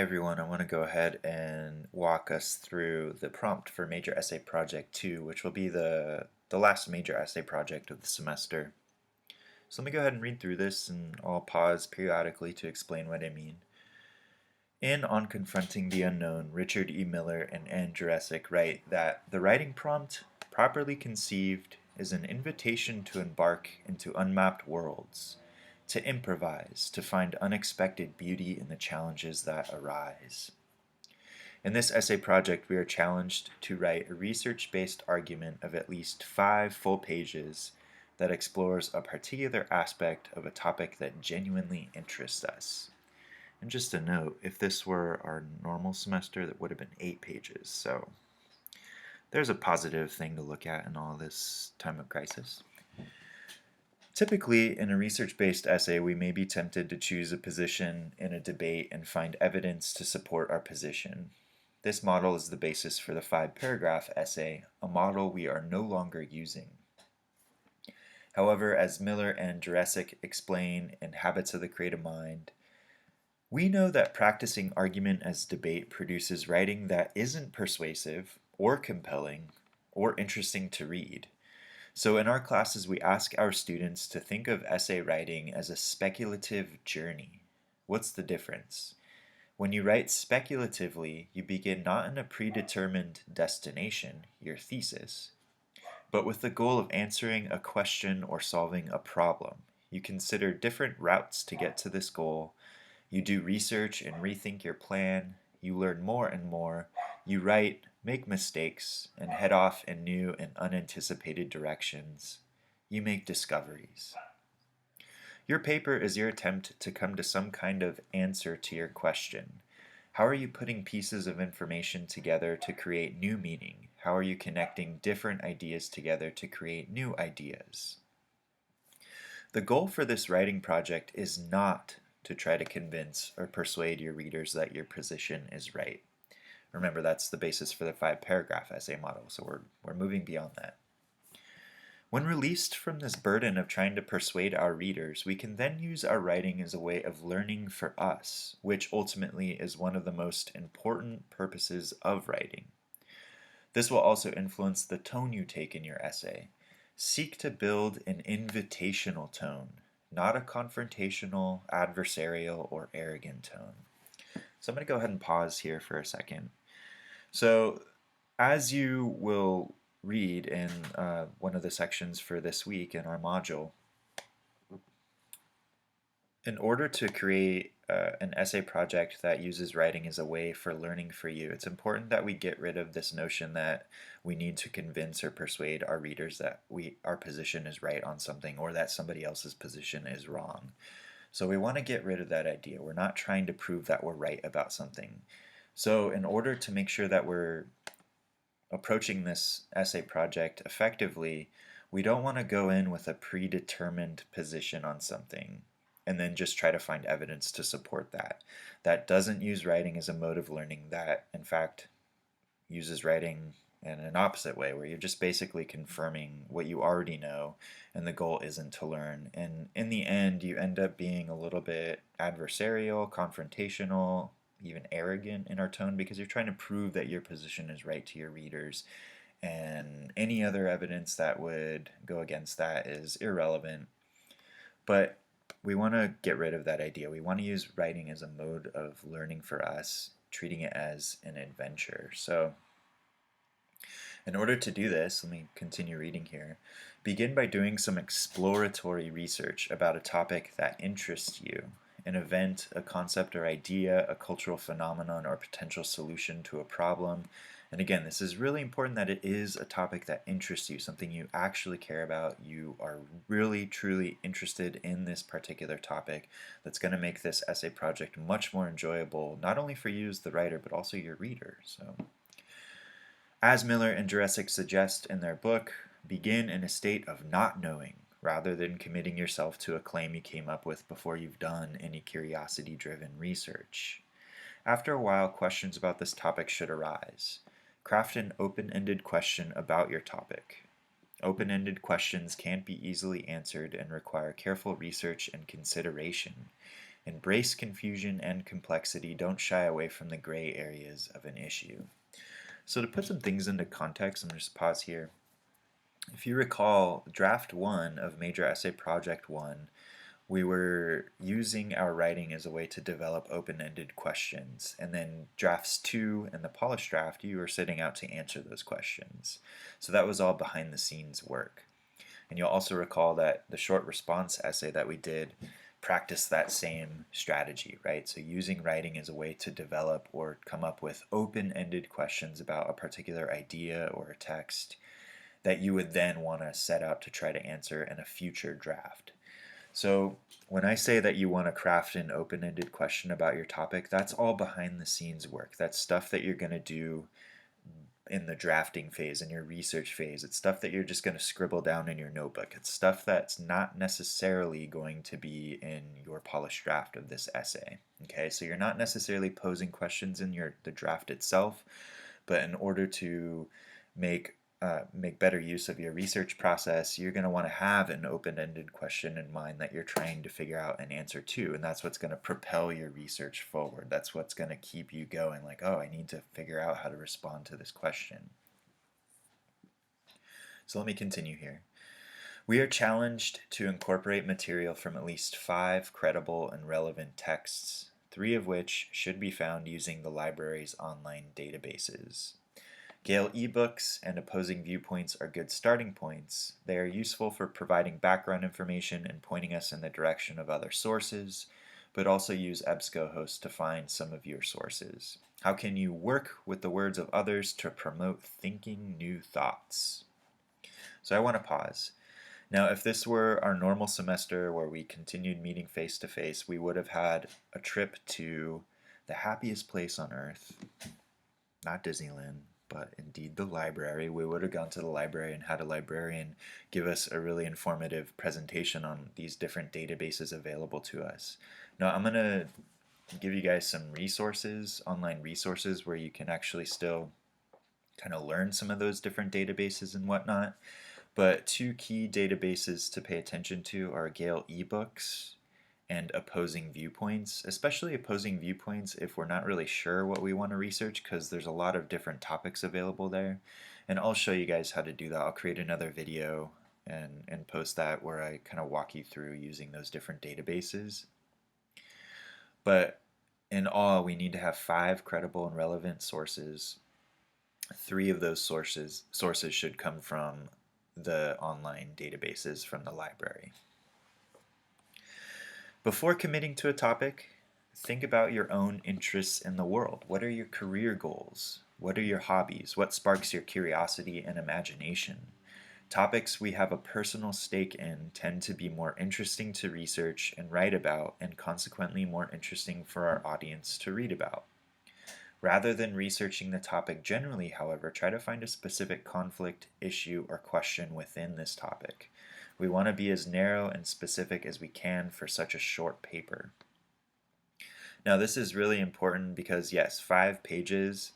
Everyone, I want to go ahead and walk us through the prompt for Major Essay Project 2, which will be the last major essay project of the semester. So let me go ahead and read through this, and I'll pause periodically to explain what I mean. In On Confronting the Unknown, Richard E. Miller and Ann Jurecic write that the writing prompt, properly conceived, is an invitation to embark into unmapped worlds, to improvise, to find unexpected beauty in the challenges that arise. In this essay project, we are challenged to write a research-based argument of at least 5 full pages that explores a particular aspect of a topic that genuinely interests us. And just a note, if this were our normal semester, that would have been 8 pages. So there's a positive thing to look at in all this time of crisis. Typically, in a research-based essay, we may be tempted to choose a position in a debate and find evidence to support our position. This model is the basis for the 5-paragraph essay, a model we are no longer using. However, as Miller and Jurecic explain in Habits of the Creative Mind, we know that practicing argument as debate produces writing that isn't persuasive or compelling or interesting to read. So in our classes, we ask our students to think of essay writing as a speculative journey. What's the difference? When you write speculatively, you begin not in a predetermined destination, your thesis, but with the goal of answering a question or solving a problem. You consider different routes to get to this goal. You do research and rethink your plan. You learn more and more. You write, make mistakes, and head off in new and unanticipated directions. You make discoveries. Your paper is your attempt to come to some kind of answer to your question. How are you putting pieces of information together to create new meaning? How are you connecting different ideas together to create new ideas? The goal for this writing project is not to try to convince or persuade your readers that your position is right. Remember, that's the basis for the 5-paragraph essay model, so we're moving beyond that. When released from this burden of trying to persuade our readers, we can then use our writing as a way of learning for us, which ultimately is one of the most important purposes of writing. This will also influence the tone you take in your essay. Seek to build an invitational tone, not a confrontational, adversarial, or arrogant tone. So I'm going to go ahead and pause here for a second. So as you will read in one of the sections for this week in our module, in order to create an essay project that uses writing as a way for learning for you, it's important that we get rid of this notion that we need to convince or persuade our readers that our position is right on something or that somebody else's position is wrong. So we want to get rid of that idea. We're not trying to prove that we're right about something. So in order to make sure that we're approaching this essay project effectively, we don't want to go in with a predetermined position on something and then just try to find evidence to support that. That doesn't use writing as a mode of learning. That, in fact, uses writing in an opposite way, where you're just basically confirming what you already know, and the goal isn't to learn. And in the end, you end up being a little bit adversarial, confrontational, even arrogant in our tone, because you're trying to prove that your position is right to your readers, and any other evidence that would go against that is irrelevant. But we want to get rid of that idea. We want to use writing as a mode of learning for us, treating it as an adventure. So in order to do this, let me continue reading here. Begin by doing some exploratory research about a topic that interests you, an event, a concept or idea, a cultural phenomenon, or potential solution to a problem. And again, this is really important that it is a topic that interests you, something you actually care about. You are really, truly interested in this particular topic. That's going to make this essay project much more enjoyable, not only for you as the writer, but also your reader. So, as Miller and Jurecic suggest in their book, begin in a state of not knowing, rather than committing yourself to a claim you came up with before you've done any curiosity-driven research. After a while, questions about this topic should arise. Craft an open-ended question about your topic. Open-ended questions can't be easily answered and require careful research and consideration. Embrace confusion and complexity. Don't shy away from the gray areas of an issue. So to put some things into context, I'm going to just pause here. If you recall, draft 1 of Major Essay Project 1, we were using our writing as a way to develop open-ended questions. And then drafts 2 and the polished draft, you were setting out to answer those questions. So that was all behind the scenes work. And you'll also recall that the short response essay that we did practiced that same strategy, right? So using writing as a way to develop or come up with open-ended questions about a particular idea or a text that you would then want to set out to try to answer in a future draft. So when I say that you want to craft an open-ended question about your topic, that's all behind the scenes work. That's stuff that you're going to do in the drafting phase, in your research phase. It's stuff that you're just going to scribble down in your notebook. It's stuff that's not necessarily going to be in your polished draft of this essay. Okay, so you're not necessarily posing questions in the draft itself, but in order to make better use of your research process, you're going to want to have an open-ended question in mind that you're trying to figure out an answer to, and that's what's going to propel your research forward. That's what's going to keep you going, like, oh, I need to figure out how to respond to this question. So let me continue here. We are challenged to incorporate material from at least 5 credible and relevant texts, 3 of which should be found using the library's online databases. Gale ebooks and opposing viewpoints are good starting points. They are useful for providing background information and pointing us in the direction of other sources, but also use EBSCOhost to find some of your sources. How can you work with the words of others to promote thinking new thoughts? So I want to pause. Now, if this were our normal semester where we continued meeting face to face, we would have had a trip to the happiest place on earth, not Disneyland, but indeed the library. We would have gone to the library and had a librarian give us a really informative presentation on these different databases available to us. Now I'm going to give you guys some resources, online resources, where you can actually still kind of learn some of those different databases and whatnot. But 2 key databases to pay attention to are Gale ebooks and opposing viewpoints, especially opposing viewpoints if we're not really sure what we want to research, because there's a lot of different topics available there. And I'll show you guys how to do that. I'll create another video and post that where I kind of walk you through using those different databases. But in all, we need to have 5 credible and relevant sources. 3 of those sources should come from the online databases from the library. Before committing to a topic, think about your own interests in the world. What are your career goals? What are your hobbies? What sparks your curiosity and imagination? Topics we have a personal stake in tend to be more interesting to research and write about, and consequently more interesting for our audience to read about. Rather than researching the topic generally, however, try to find a specific conflict, issue, or question within this topic. We want to be as narrow and specific as we can for such a short paper. Now this is really important because yes, 5 pages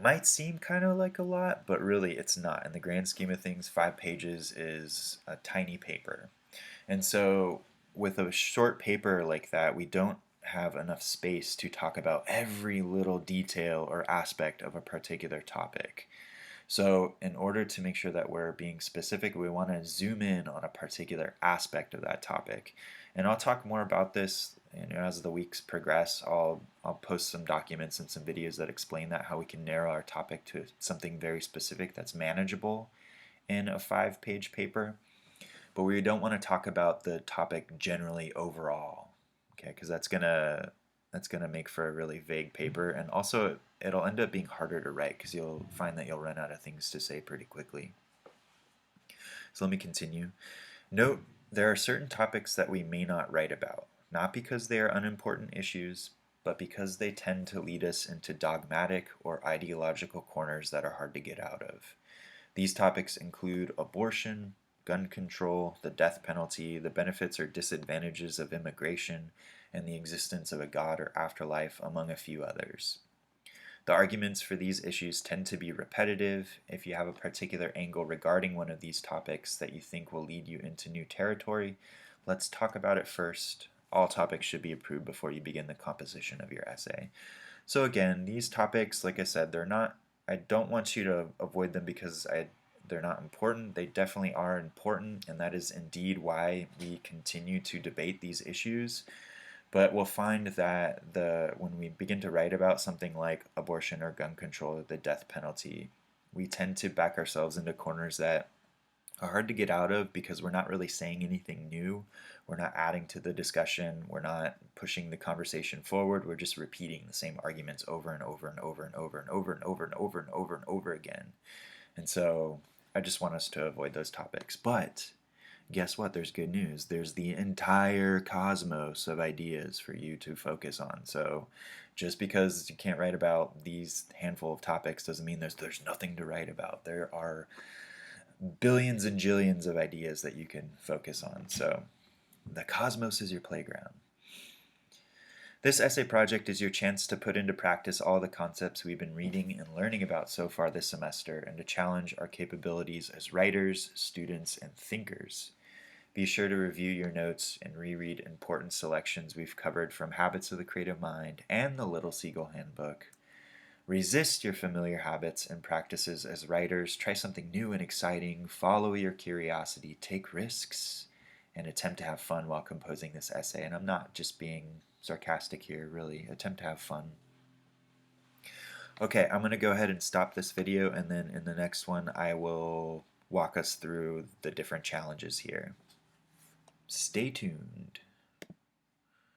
might seem kind of like a lot, but really it's not. In the grand scheme of things, 5 pages is a tiny paper. And so with a short paper like that, we don't have enough space to talk about every little detail or aspect of a particular topic. So in order to make sure that we're being specific, we want to zoom in on a particular aspect of that topic. And I'll talk more about this as the weeks progress. I'll post some documents and some videos that explain that, how we can narrow our topic to something very specific that's manageable in a 5-page paper. But we don't want to talk about the topic generally overall, okay? Because that's gonna make for a really vague paper, and also it'll end up being harder to write because you'll find that you'll run out of things to say pretty quickly. So let me continue. Note, there are certain topics that we may not write about, not because they are unimportant issues, but because they tend to lead us into dogmatic or ideological corners that are hard to get out of. These topics include abortion, gun control, the death penalty, the benefits or disadvantages of immigration, and the existence of a God or afterlife, among a few others. The arguments for these issues tend to be repetitive. If you have a particular angle regarding one of these topics that you think will lead you into new territory, let's talk about it first, all topics should be approved before you begin the composition of your essay. So again, these topics, like I said, I don't want you to avoid them because they're not important. They definitely are important, and that is indeed why we continue to debate these issues. But we'll find that when we begin to write about something like abortion or gun control or the death penalty, we tend to back ourselves into corners that are hard to get out of because we're not really saying anything new. We're not adding to the discussion. We're not pushing the conversation forward. We're just repeating the same arguments over and over and over and over and over and over and over and over and over again. And so I just want us to avoid those topics. But guess what? There's good news. There's the entire cosmos of ideas for you to focus on. So just because you can't write about these handful of topics doesn't mean there's nothing to write about. There are billions and jillions of ideas that you can focus on. So the cosmos is your playground. This essay project is your chance to put into practice all the concepts we've been reading and learning about so far this semester and to challenge our capabilities as writers, students, and thinkers. Be sure to review your notes and reread important selections we've covered from Habits of the Creative Mind and the Little Seagull Handbook. Resist your familiar habits and practices as writers. Try something new and exciting. Follow your curiosity. Take risks. And attempt to have fun while composing this essay. And I'm not just being sarcastic here, really. Attempt to have fun. Okay, I'm going to go ahead and stop this video, and then in the next one I will walk us through the different challenges here. Stay tuned.